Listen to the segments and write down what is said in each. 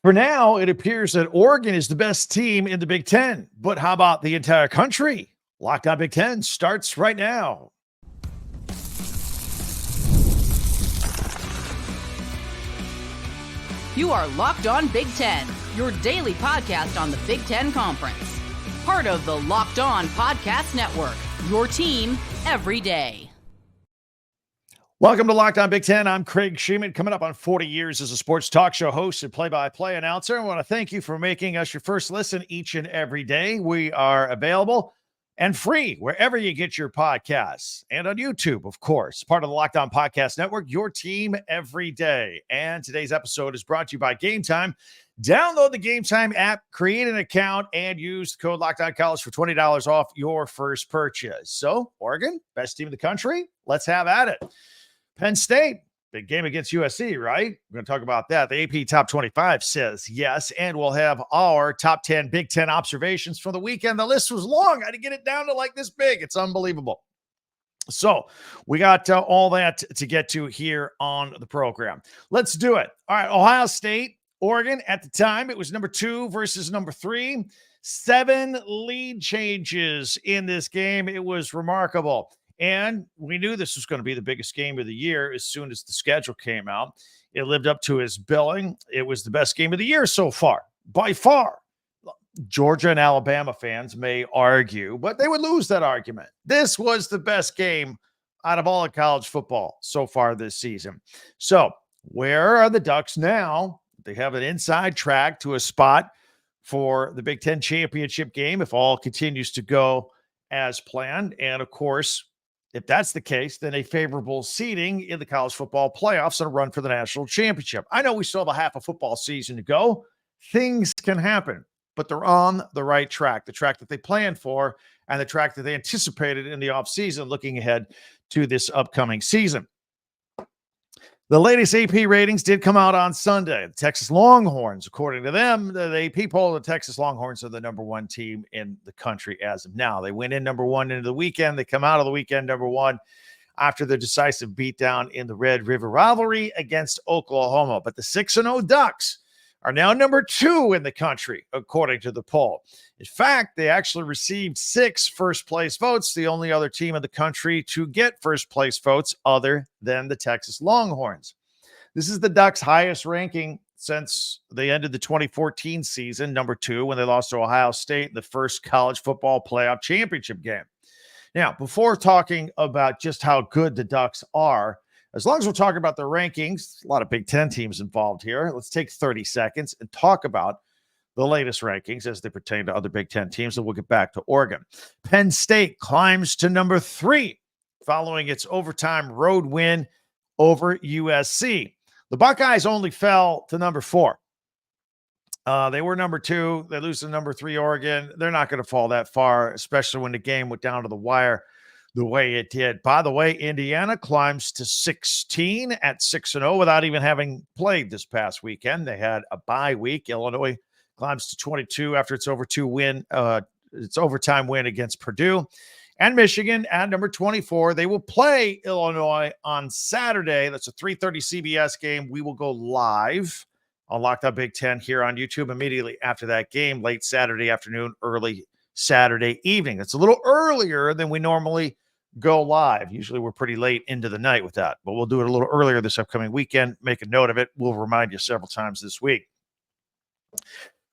For now, it appears that Oregon is the best team in the Big Ten. But how about the entire country? Locked On Big Ten starts right now. You are Locked On Big Ten, your daily podcast on the Big Ten Conference. Part of the Locked On Podcast Network, your team every day. Welcome to Locked On Big Ten. I'm Craig Sheeman, coming up on 40 years as a sports talk show host and play-by-play announcer. I want to thank you for making us your first listen each and every day. We are available and free wherever you get your podcasts, and on YouTube, of course, part of the Locked On Podcast Network, your team every day. And today's episode is brought to you by Game Time. Download the Game Time app, create an account, and use the code LOCKEDONCollege for $20 off your first purchase. So, Oregon, best team in the country, let's have at it. Penn State, big game against USC, right? We're going to talk about that. The AP Top 25 says yes, and we'll have our top 10 Big Ten observations for the weekend. The list was long. I had to get it down to like this big. It's unbelievable. So we got all that to get to here on the program. Let's do it. All right, Ohio State, Oregon. At the time, it was number 2 versus number 3. 7 lead changes in this game. It was remarkable. And we knew this was going to be the biggest game of the year as soon as the schedule came out. It lived up to his billing. It was the best game of the year so far, by far. Georgia and Alabama fans may argue, but they would lose that argument. This was the best game out of all of college football so far this season. So where are the Ducks now? They have an inside track to a spot for the Big Ten championship game if all continues to go as planned. And of course, if that's the case, then a favorable seeding in the college football playoffs and a run for the national championship. I know we still have a half a football season to go. Things can happen, but they're on the right track, the track that they planned for and the track that they anticipated in the offseason looking ahead to this upcoming season. The latest AP ratings did come out on Sunday. The Texas Longhorns, according to them, the AP poll, the Texas Longhorns are the number 1 team in the country as of now. They went in number 1 into the weekend. They come out of the weekend number 1 after the decisive beatdown in the Red River rivalry against Oklahoma. But the 6-0 Ducks are now number 2 in the country, according to the poll. In fact, they actually received 6 first-place votes, the only other team in the country to get first-place votes other than the Texas Longhorns. This is the Ducks' highest ranking since they ended the 2014 season, number 2, when they lost to Ohio State in the first college football playoff championship game. Now, before talking about just how good the Ducks are, as long as we're talking about the rankings, a lot of Big Ten teams involved here. Let's take 30 seconds and talk about the latest rankings as they pertain to other Big Ten teams, and we'll get back to Oregon. Penn State climbs to number 3 following its overtime road win over USC. The Buckeyes only fell to number 4. They were number 2. They lose to number 3 Oregon. They're not going to fall that far, especially when the game went down to the wire the way it did. By the way, Indiana climbs to 16 at 6-0 without even having played this past weekend. They had a bye week. Illinois climbs to 22 after its overtime win against Purdue. And Michigan at number 24. They will play Illinois on Saturday. That's a 3:30 CBS game. We will go live on Locked On Big Ten here on YouTube immediately after that game, late Saturday afternoon, early Saturday evening. That's a little earlier than we normally go live. Usually we're pretty late into the night with that, but we'll do it a little earlier this upcoming weekend. Make a note of it. We'll remind you several times this week.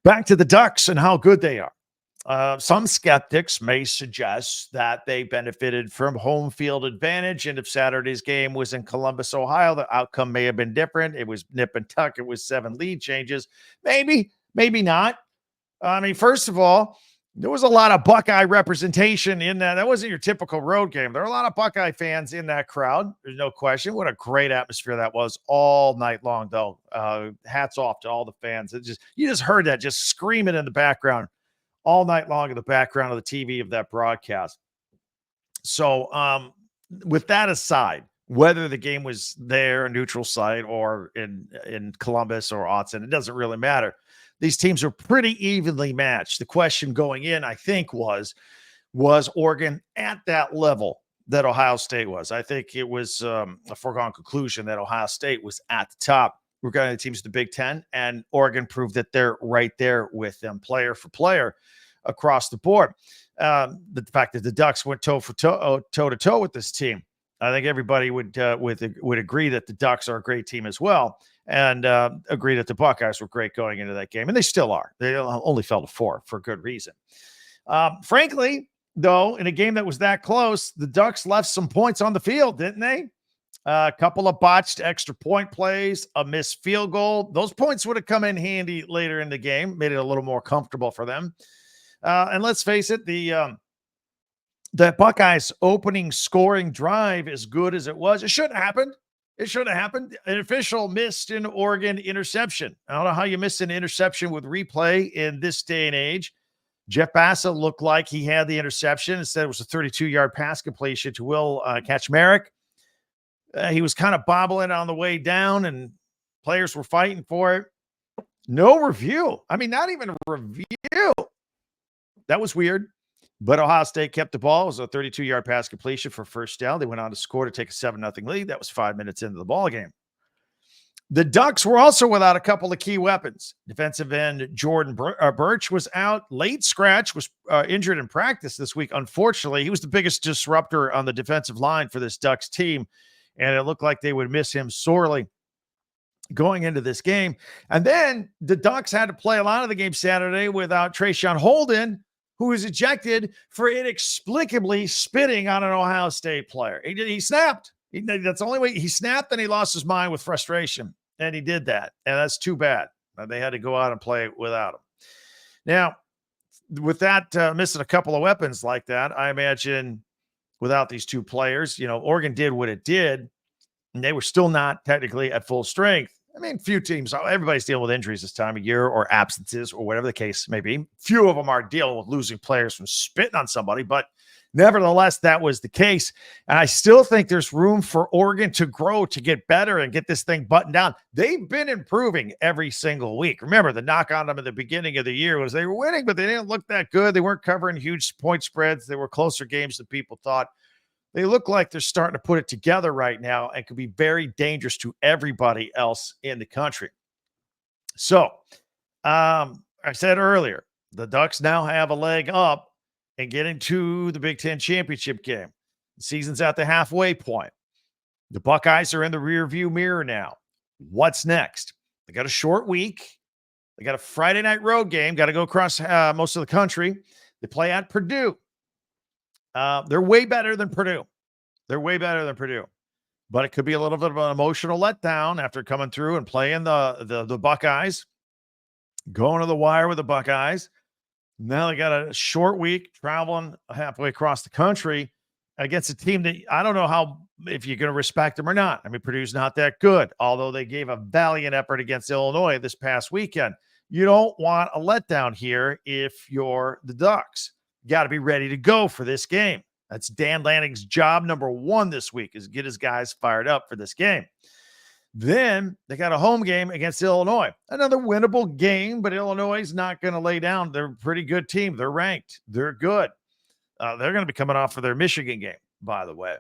Back to the Ducks and how good they are. Some skeptics may suggest that they benefited from home field advantage, and if Saturday's game was in Columbus, Ohio, the outcome may have been different. It was nip and tuck. It was 7 lead changes. Maybe not. I mean, first of all, there was a lot of Buckeye representation in that. That wasn't your typical road game. There were a lot of Buckeye fans in that crowd. There's no question. What a great atmosphere that was all night long, though. Hats off to all the fans. You just heard that just screaming in the background all night long in the background of the TV of that broadcast. So with that aside, whether the game was there, a neutral site, or in Columbus or Autzen, it doesn't really matter. These teams are pretty evenly matched. The question going in, I think, was Oregon at that level that Ohio State was? I think it was a foregone conclusion that Ohio State was at the top regarding the teams in the Big Ten, and Oregon proved that they're right there with them, player for player, across the board. The fact that the Ducks went toe to toe with this team, I think everybody would agree that the Ducks are a great team as well, and agree that the Buckeyes were great going into that game, and they still are. They only fell to 4 for good reason. Frankly, though, in a game that was that close, the Ducks left some points on the field, didn't they? A couple of botched extra point plays, a missed field goal. Those points would have come in handy later in the game, made it a little more comfortable for them. And let's face it, the Buckeyes opening scoring drive, as good as it was, it shouldn't have happened. It shouldn't have happened. An official missed an Oregon interception. I don't know how you miss an interception with replay in this day and age. Jeff Bassett looked like he had the interception. Instead, it was a 32-yard pass completion to Will Kaczmarek. He was kind of bobbling on the way down, and players were fighting for it. No review. I mean, not even a review. That was weird. But Ohio State kept the ball. It was a 32-yard pass completion for first down. They went on to score to take a 7-0 lead. That was 5 minutes into the ball game. The Ducks were also without a couple of key weapons. Defensive end Jordan Birch was out. Late scratch, was injured in practice this week. Unfortunately, he was the biggest disruptor on the defensive line for this Ducks team, and it looked like they would miss him sorely going into this game. And then the Ducks had to play a lot of the game Saturday without Trayshawn Holden, who was ejected for inexplicably spitting on an Ohio State player. He snapped. That's the only way. He snapped, and he lost his mind with frustration, and he did that, and that's too bad. They had to go out and play without him. Now, with that missing a couple of weapons like that, I imagine without these two players, Oregon did what it did, and they were still not technically at full strength. I mean, few teams, everybody's dealing with injuries this time of year, or absences, or whatever the case may be. Few of them are dealing with losing players from spitting on somebody, but nevertheless, that was the case. And I still think there's room for Oregon to grow, to get better, and get this thing buttoned down. They've been improving every single week. Remember, the knock on them at the beginning of the year was they were winning, but they didn't look that good. They weren't covering huge point spreads. They were closer games than people thought. They look like they're starting to put it together right now and could be very dangerous to everybody else in the country. So, I said earlier, the Ducks now have a leg up and getting to the Big Ten championship game. The season's at the halfway point. The Buckeyes are in the rearview mirror now. What's next? They got a short week. They got a Friday night road game. Got to go across most of the country. They play at Purdue. They're way better than Purdue. But it could be a little bit of an emotional letdown after coming through and playing the Buckeyes, going to the wire with the Buckeyes. Now they got a short week traveling halfway across the country against a team that I don't know if you're going to respect them or not. I mean, Purdue's not that good, although they gave a valiant effort against Illinois this past weekend. You don't want a letdown here if you're the Ducks. You got to be ready to go for this game. That's Dan Lanning's job number one this week, is get his guys fired up for this game. Then they got a home game against Illinois. Another winnable game, but Illinois is not going to lay down. They're a pretty good team. They're ranked. They're good. They're going to be coming off of their Michigan game, by the way.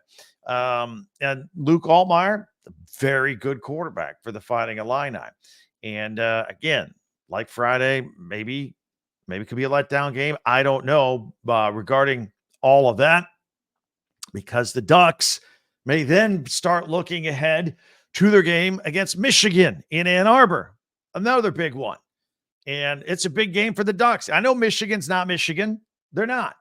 And Luke Altmaier, a very good quarterback for the Fighting Illini. And again, like Friday, maybe it could be a letdown game. I don't know regarding all of that, because the Ducks may then start looking ahead to their game against Michigan in Ann Arbor, another big one. And it's a big game for the Ducks. I know Michigan's not Michigan. They're not.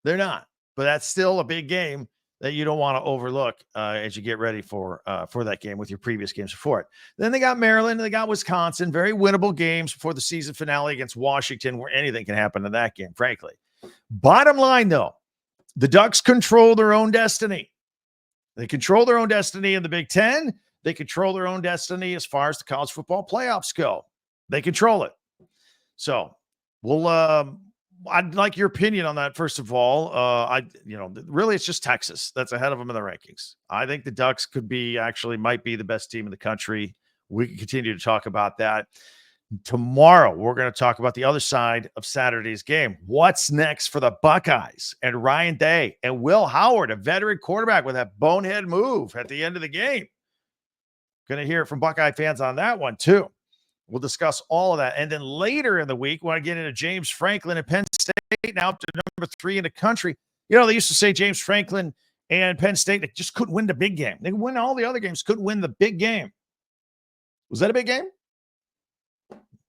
But that's still a big game that you don't want to overlook as you get ready for that game with your previous games before it. Then they got Maryland and they got Wisconsin, very winnable games before the season finale against Washington, where anything can happen in that game, frankly. Bottom line, though, the Ducks control their own destiny. They control their own destiny in the Big Ten. They control their own destiny as far as the college football playoffs go. They control it. So I'd like your opinion on that. First of all, really it's just Texas that's ahead of them in the rankings. I think the Ducks might be the best team in the country. We can continue to talk about that. Tomorrow, we're going to talk about the other side of Saturday's game. What's next for the Buckeyes and Ryan Day and Will Howard, a veteran quarterback with that bonehead move at the end of the game? Going to hear from Buckeye fans on that one, too. We'll discuss all of that. And then later in the week, when I get into James Franklin and Penn State, now up to number 3 in the country. You know, they used to say James Franklin and Penn State, they just couldn't win the big game. They could win all the other games, couldn't win the big game. Was that a big game?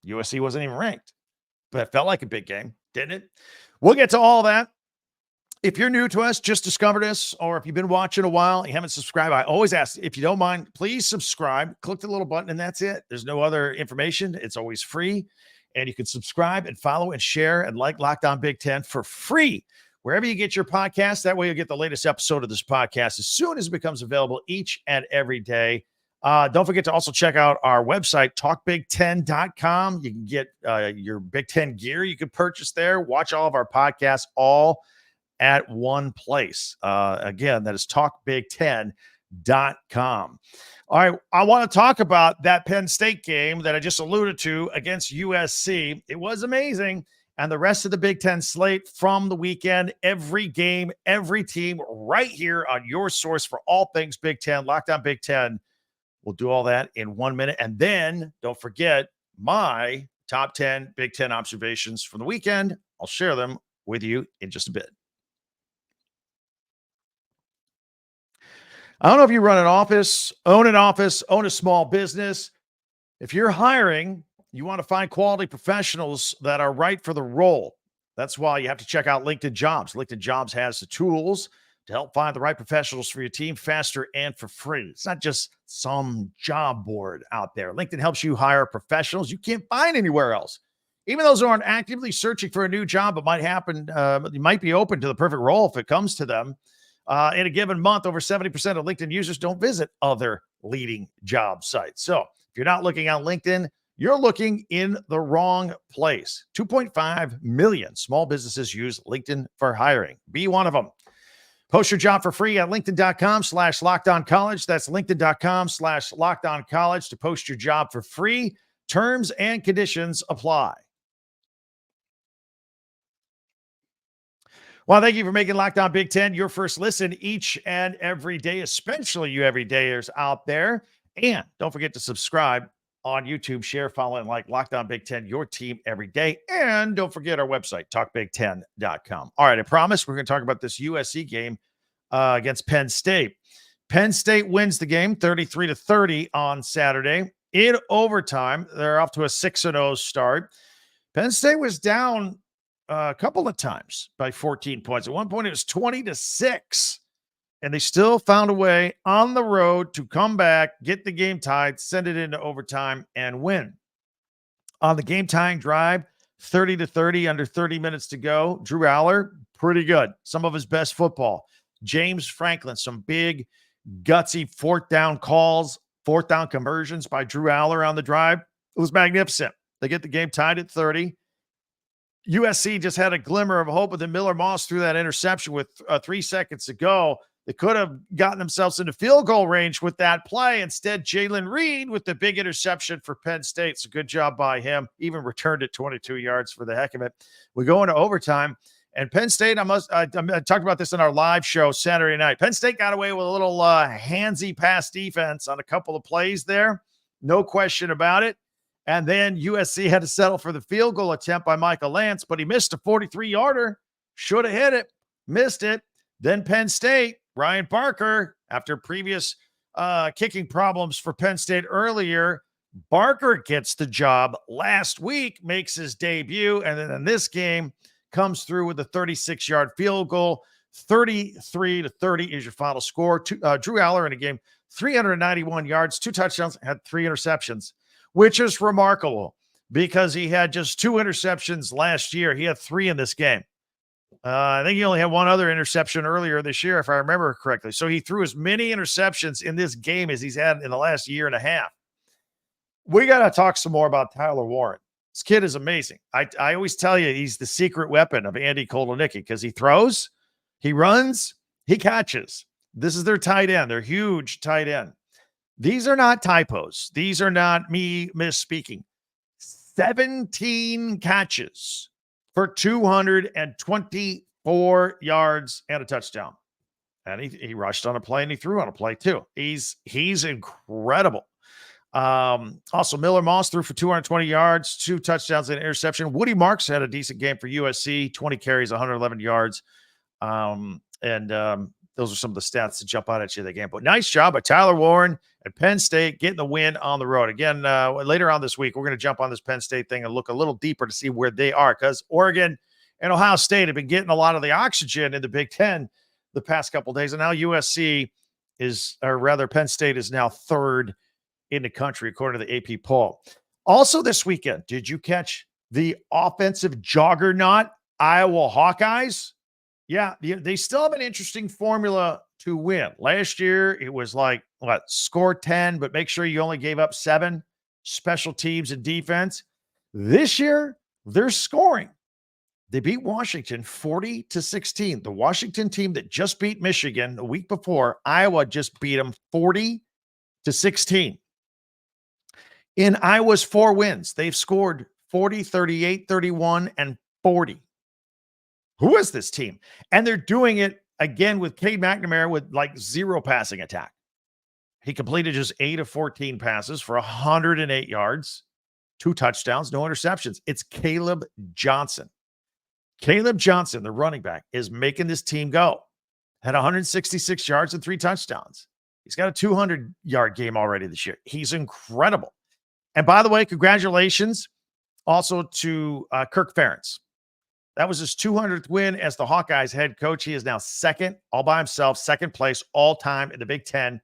USC wasn't even ranked, but it felt like a big game, didn't it? We'll get to all that. If you're new to us, just discovered us, or if you've been watching a while, you haven't subscribed, I always ask, if you don't mind, please subscribe. Click the little button, and that's it. There's no other information. It's always free, and you can subscribe and follow and share and like Locked On Big Ten for free wherever you get your podcast. That way you'll get the latest episode of this podcast as soon as it becomes available each and every day. Don't forget to also check out our website, talkbig10.com. You can get your Big Ten gear you can purchase there. Watch all of our podcasts all at one place. Again, that is talkbig10.com. All right, I want to talk about that Penn State game that I just alluded to against USC. It was amazing. And the rest of the Big Ten slate from the weekend, every game, every team, right here on your source for all things Big Ten, Locked On Big Ten. We'll do all that in 1 minute. And then don't forget my top 10 Big Ten observations from the weekend. I'll share them with you in just a bit. I don't know if you run an office, own a small business. If you're hiring, you want to find quality professionals that are right for the role. That's why you have to check out LinkedIn Jobs. LinkedIn Jobs has the tools to help find the right professionals for your team faster and for free. It's not just some job board out there. LinkedIn helps you hire professionals you can't find anywhere else. Even those who aren't actively searching for a new job, it might happen. You might be open to the perfect role if it comes to them. In a given month, over 70% of LinkedIn users don't visit other leading job sites. So if you're not looking on LinkedIn, you're looking in the wrong place. 2.5 million small businesses use LinkedIn for hiring. Be one of them. Post your job for free at linkedin.com/lockedoncollege. That's linkedin.com/lockedoncollege to post your job for free. Terms and conditions apply. Well, thank you for making Locked On Big Ten your first listen each and every day, especially you everydayers out there. And don't forget to subscribe on YouTube, share, follow, and like Locked On Big Ten, your team every day. And don't forget our website, talkbig10.com. All right, I promise we're going to talk about this USC game against Penn State. Penn State wins the game 33-30 on Saturday. In overtime, they're off to a 6-0 start. Penn State was down a couple of times by 14 points. At one point, it was 20-6. And they still found a way on the road to come back, get the game tied, send it into overtime, and win. On the game-tying drive, 30-30, under 30 minutes to go. Drew Aller, pretty good. Some of his best football. James Franklin, some big, gutsy fourth down calls, fourth down conversions by Drew Aller on the drive. It was magnificent. They get the game tied at 30. USC just had a glimmer of hope, but then Miller Moss threw that interception with 3 seconds to go. They could have gotten themselves into field goal range with that play. Instead, Jalen Reed with the big interception for Penn State. So good job by him. Even returned it 22 yards for the heck of it. We go into overtime. And Penn State, I talked about this in our live show Saturday night. Penn State got away with a little handsy pass defense on a couple of plays there. No question about it. And then USC had to settle for the field goal attempt by Michael Lance, but he missed a 43-yarder. Should have hit it. Missed it. Then Penn State, Ryan Barker, after previous kicking problems for Penn State earlier, Barker gets the job last week, makes his debut, and then in this game comes through with a 36-yard field goal. 33-30 is your final score. Drew Aller in a game, 391 yards, 2 touchdowns, had 3 interceptions, which is remarkable because he had just 2 interceptions last year. He had 3 in this game. I think he only had 1 other interception earlier this year, if I remember correctly. So he threw as many interceptions in this game as he's had in the last year and a half. We got to talk some more about Tyler Warren. This kid is amazing. I always tell you he's the secret weapon of Andy Kolodnicki because he throws, he runs, he catches. This is their tight end, their huge tight end. These are not typos. These are not me misspeaking. 17 catches for 224 yards and a touchdown. And he rushed on a play and he threw on a play too. He's incredible. Also, Miller Moss threw for 220 yards, 2 touchdowns and an interception. Woody Marks had a decent game for USC, 20 carries, 111 yards. Those are some of the stats to jump out at you in the game. But nice job by Tyler Warren and Penn State getting the win on the road. Again, later on this week, we're going to jump on this Penn State thing and look a little deeper to see where they are, because Oregon and Ohio State have been getting a lot of the oxygen in the Big Ten the past couple of days. And now Penn State is now third in the country, according to the AP poll. Also this weekend, did you catch the offensive juggernaut Iowa Hawkeyes? Yeah, they still have an interesting formula to win. Last year, it was like, score 10, but make sure you only gave up 7, special teams and defense. This year, they're scoring. They beat Washington 40-16. The Washington team that just beat Michigan the week before, Iowa just beat them 40-16. In Iowa's 4 wins, they've scored 40, 38, 31, and 40. Who is this team? And they're doing it again with Cade McNamara with like 0 passing attack. He completed just 8 of 14 passes for 108 yards, 2 touchdowns, no interceptions. It's Caleb Johnson. Caleb Johnson, the running back, is making this team go. Had 166 yards and 3 touchdowns. He's got a 200-yard game already this year. He's incredible. And by the way, congratulations also to Kirk Ferentz. That was his 200th win as the Hawkeyes head coach. He is now second, all by himself, second place all time in the Big Ten.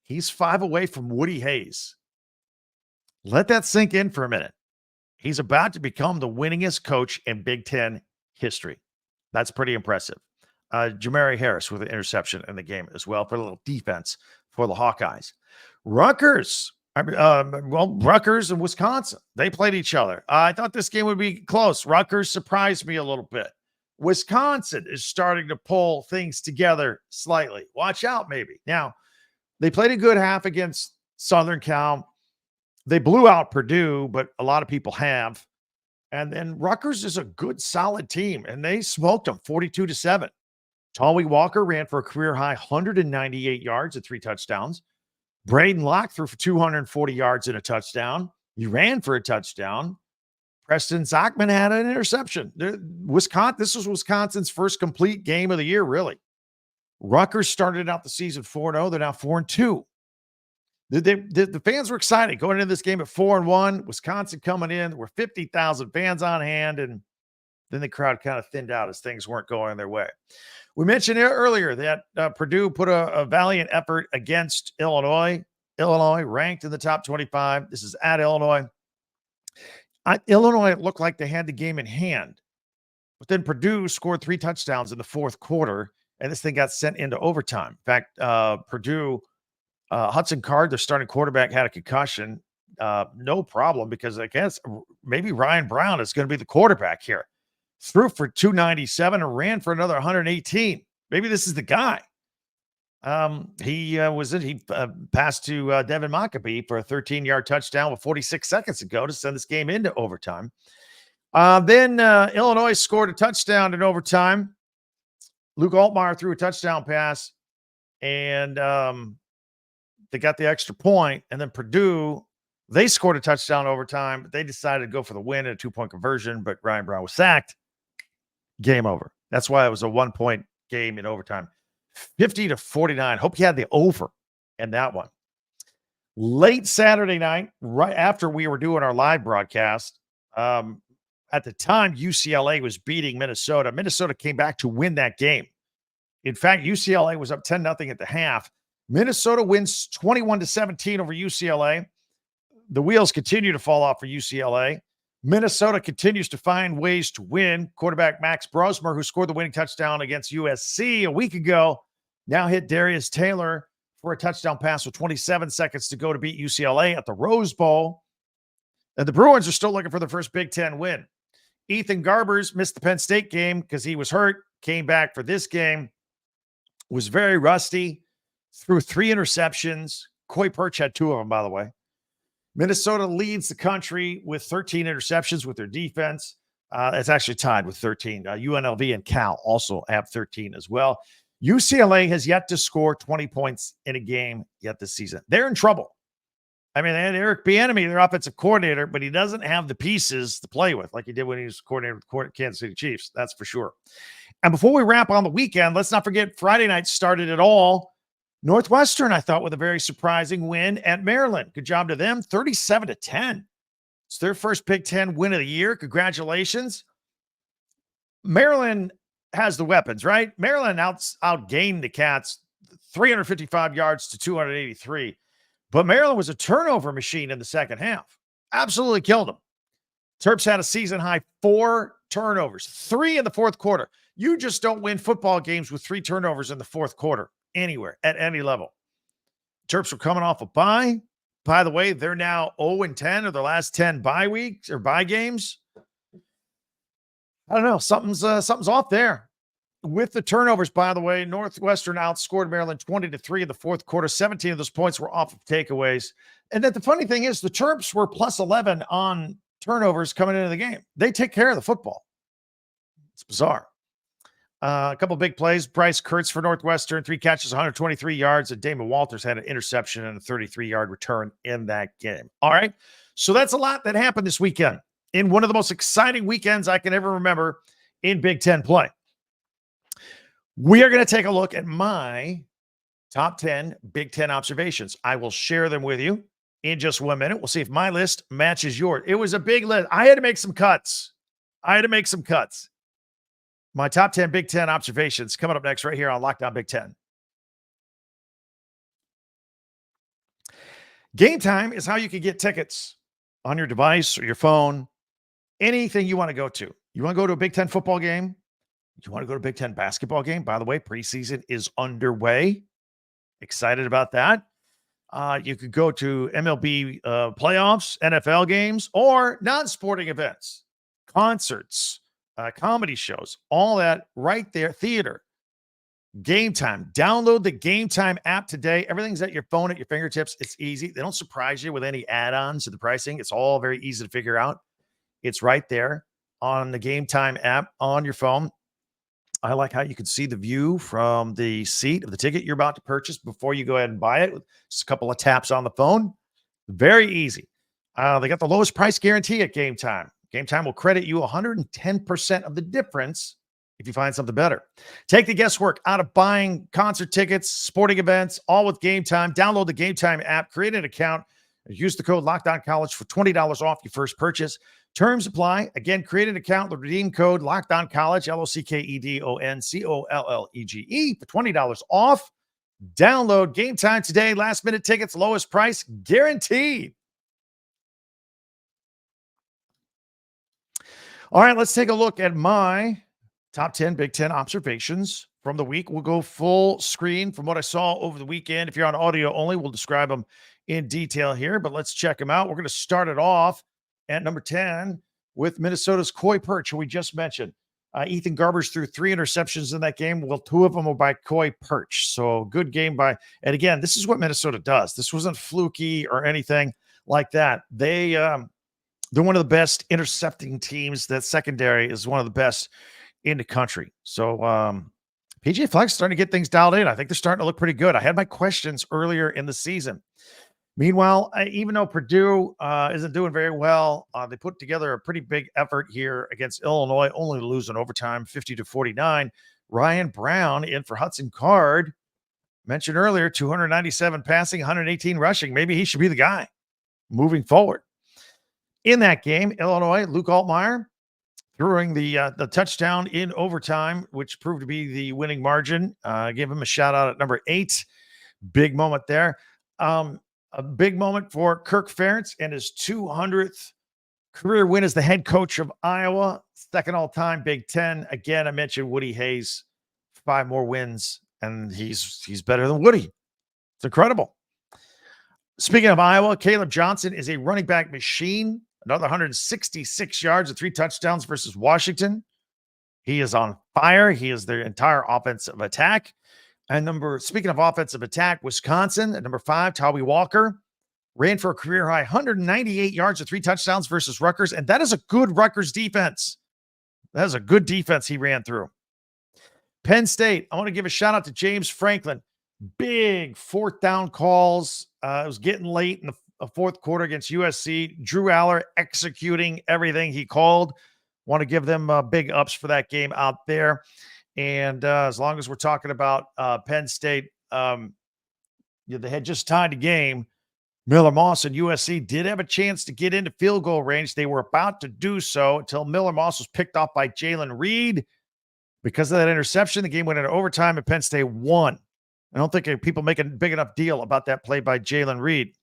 He's 5 away from Woody Hayes. Let that sink in for a minute. He's about to become the winningest coach in Big Ten history. That's pretty impressive. Jamari Harris with an interception in the game as well for a little defense for the Hawkeyes. Rutgers and Wisconsin, they played each other. I thought this game would be close. Rutgers surprised me a little bit. Wisconsin is starting to pull things together slightly. Watch out, maybe. Now, they played a good half against Southern Cal. They blew out Purdue, but a lot of people have. And then Rutgers is a good, solid team, and they smoked them 42-7. Tolly Walker ran for a career-high 198 yards and 3 touchdowns. Braden Locke threw for 240 yards and a touchdown. He ran for a touchdown. Preston Zachman had an interception. This was Wisconsin's first complete game of the year, really. Rutgers started out the season 4-0. They're now 4-2. The fans were excited going into this game at 4-1. Wisconsin coming in. There were 50,000 fans on hand, and then the crowd kind of thinned out as things weren't going their way. We mentioned earlier that Purdue put a valiant effort against Illinois. Illinois ranked in the top 25. This is at Illinois. Illinois looked like they had the game in hand, but then Purdue scored 3 touchdowns in the fourth quarter, and this thing got sent into overtime. In fact, Purdue, Hudson Card, their starting quarterback, had a concussion. No problem, because I guess maybe Ryan Brown is going to be the quarterback here. Threw for 297 and ran for another 118. Maybe this is the guy. He passed to Devin Mockabee for a 13-yard touchdown with 46 seconds to go to send this game into overtime. Then Illinois scored a touchdown in overtime. Luke Altmaier threw a touchdown pass, and they got the extra point. And then Purdue, they scored a touchdown overtime, but they decided to go for the win in a 2-point conversion, but Ryan Brown was sacked. Game over. That's why it was a 1-point game in overtime. 50-49. Hope you had the over in that one. Late Saturday night, right after we were doing our live broadcast, at the time UCLA was beating Minnesota. Minnesota came back to win that game. In fact, UCLA was up 10-0 at the half. Minnesota wins 21-17 over UCLA. The wheels continue to fall off for UCLA. Minnesota continues to find ways to win. Quarterback Max Brosmer, who scored the winning touchdown against USC a week ago, now hit Darius Taylor for a touchdown pass with 27 seconds to go to beat UCLA at the Rose Bowl. And the Bruins are still looking for their first Big Ten win. Ethan Garbers missed the Penn State game because he was hurt, came back for this game, was very rusty, threw 3 interceptions. Coy Perch had 2 of them, by the way. Minnesota leads the country with 13 interceptions with their defense. It's actually tied with 13. UNLV and Cal also have 13 as well. UCLA has yet to score 20 points in a game yet this season. They're in trouble. I mean, they had Eric Bieniemy, their offensive coordinator, but he doesn't have the pieces to play with like he did when he was coordinator with Kansas City Chiefs. That's for sure. And before we wrap on the weekend, let's not forget Friday night started it all. Northwestern, I thought, with a very surprising win at Maryland. Good job to them, 37-10. It's their first Big Ten win of the year. Congratulations. Maryland has the weapons, right? Maryland outgained the Cats 355 yards to 283. But Maryland was a turnover machine in the second half. Absolutely killed them. Terps had a season-high 4 turnovers, 3 in the fourth quarter. You just don't win football games with 3 turnovers in the fourth quarter anywhere, at any level. Terps were coming off a bye. By the way, they're now 0-10 of their last 10 bye weeks or bye games. I don't know. Something's off there. With the turnovers, by the way, Northwestern outscored Maryland 20-3 in the fourth quarter. 17 of those points were off of takeaways. And then the funny thing is the Terps were plus 11 on turnovers coming into the game. They take care of the football. It's bizarre. A couple big plays. Bryce Kurtz for Northwestern, 3 catches, 123 yards, and Damon Walters had an interception and a 33-yard return in that game. All right. So that's a lot that happened this weekend in one of the most exciting weekends I can ever remember in Big Ten play. We are going to take a look at my top 10 Big Ten observations. I will share them with you in just 1 minute. We'll see if my list matches yours. It was a big list. I had to make some cuts. My top 10 Big Ten observations coming up next right here on Lockdown Big Ten. Game Time is how you can get tickets on your device or your phone, anything you want to go to. You want to go to a Big Ten football game? You want to go to a Big Ten basketball game? By the way, preseason is underway. Excited about that. You could go to MLB playoffs, NFL games, or non-sporting events, concerts, comedy shows, all that right there. Theater. Game Time. Download the Game Time app today. Everything's at your phone, at your fingertips. It's easy. They don't surprise you with any add-ons to the pricing. It's all very easy to figure out. It's right there on the Game Time app on your phone. I like how you can see the view from the seat of the ticket you're about to purchase before you go ahead and buy it with just a couple of taps on the phone. Very easy. They got the lowest price guarantee at Game Time. Game Time will credit you 110% of the difference if you find something better. Take the guesswork out of buying concert tickets, sporting events, all with Game Time. Download the Game Time app, create an account, and use the code LOCKDOWNCollege for $20 off your first purchase. Terms apply. Again, create an account, the redeem code LOCKDOWNCollege, LOCKEDONCOLLEGE for $20 off. Download Game Time today. Last minute tickets, lowest price guaranteed. All right, let's take a look at my top 10 Big Ten observations from the week. We'll go full screen from what I saw over the weekend. If you're on audio only, we'll describe them in detail here, but let's check them out. We're going to start it off at number 10 with Minnesota's Coy Perch, who we just mentioned. Ethan Garbers threw 3 interceptions in that game. Well, 2 of them were by Coy Perch. So good game by, and again, this is what Minnesota does. This wasn't fluky or anything like that. They're one of the best intercepting teams. That secondary is one of the best in the country. So PJ Fleck's starting to get things dialed in. I think they're starting to look pretty good. I had my questions earlier in the season. Meanwhile, even though Purdue isn't doing very well, they put together a pretty big effort here against Illinois, only to lose in overtime, 50-49. Ryan Brown in for Hudson Card. Mentioned earlier, 297 passing, 118 rushing. Maybe he should be the guy moving forward. In that game, Illinois, Luke Altmaier throwing the touchdown in overtime, which proved to be the winning margin. Give him a shout out at number 8. Big moment there. A big moment for Kirk Ferentz and his 200th career win as the head coach of Iowa. Second all-time Big Ten. Again, I mentioned Woody Hayes, 5 more wins, and he's better than Woody. It's incredible. Speaking of Iowa, Caleb Johnson is a running back machine. Another 166 yards and 3 touchdowns versus Washington. He is on fire. He is their entire offensive attack. And speaking of offensive attack, Wisconsin at number 5, Tawi Walker ran for a career high 198 yards and 3 touchdowns versus Rutgers. And that is a good Rutgers defense. That is a good defense he ran through. Penn State, I want to give a shout out to James Franklin. Big 4th down calls. It was getting late a fourth quarter against USC. Drew Aller executing everything he called. Want to give them big ups for that game out there. And as long as we're talking about Penn State, they had just tied the game. Miller Moss and USC did have a chance to get into field goal range. They were about to do so until Miller Moss was picked off by Jalen Reed. Because of that interception, the game went into overtime and Penn State won. I don't think people make a big enough deal about that play by Jalen Reed.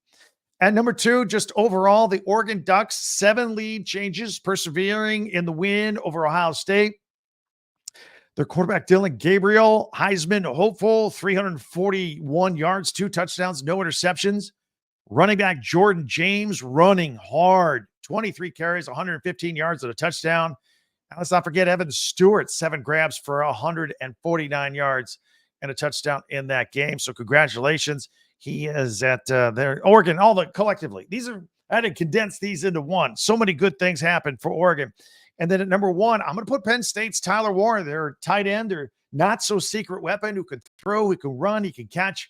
At number 2, just overall, the Oregon Ducks, 7 lead changes, persevering in the win over Ohio State. Their quarterback, Dylan Gabriel, Heisman hopeful, 341 yards, 2 touchdowns, no interceptions. Running back Jordan James running hard, 23 carries, 115 yards and a touchdown. And let's not forget Evan Stewart, 7 grabs for 149 yards and a touchdown in that game. So congratulations. He is at their Oregon, collectively. I had to condense these into one. So many good things happened for Oregon. And then at number 1, I'm going to put Penn State's Tyler Warren, their tight end, their not so secret weapon who can throw, who can run, he can catch.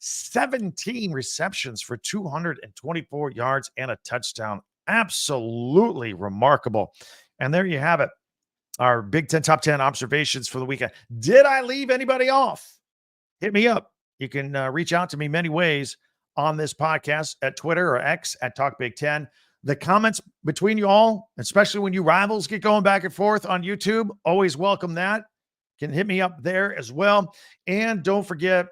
17 receptions for 224 yards and a touchdown. Absolutely remarkable. And there you have it. Our Big Ten top 10 observations for the weekend. Did I leave anybody off? Hit me up. You can reach out to me many ways on this podcast at Twitter or X at Talk Big Ten. The comments between you all, especially when you rivals get going back and forth on YouTube, always welcome that. You can hit me up there as well. And don't forget,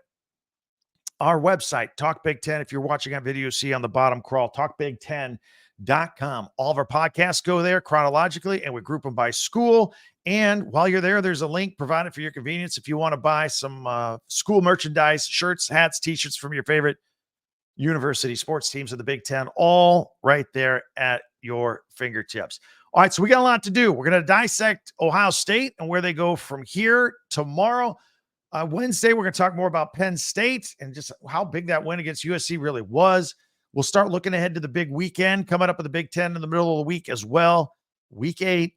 our website, Talk Big Ten. If you're watching on video, see on the bottom crawl, talkbig10.com. All of our podcasts go there chronologically, and we group them by school. And while you're there, there's a link provided for your convenience if you want to buy some school merchandise, shirts, hats, T-shirts from your favorite university sports teams of the Big Ten, all right there at your fingertips. All right, so we got a lot to do. We're going to dissect Ohio State and where they go from here tomorrow. Wednesday, we're going to talk more about Penn State and just how big that win against USC really was. We'll start looking ahead to the big weekend coming up in the Big Ten in the middle of the week as well. Week 8,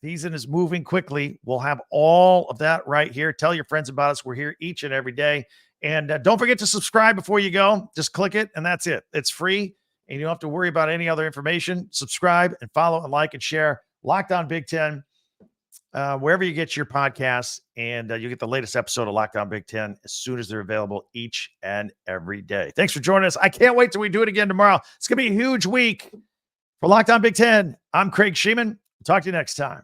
season is moving quickly. We'll have all of that right here. Tell your friends about us. We're here each and every day. And don't forget to subscribe before you go. Just click it, and that's it. It's free, and you don't have to worry about any other information. Subscribe and follow and like and share Locked On Big Ten. Wherever you get your podcasts, and you get the latest episode of Locked On Big Ten as soon as they're available each and every day. Thanks for joining us. I can't wait till we do it again tomorrow. It's going to be a huge week for Locked On Big Ten. I'm Craig Sheeman. Talk to you next time.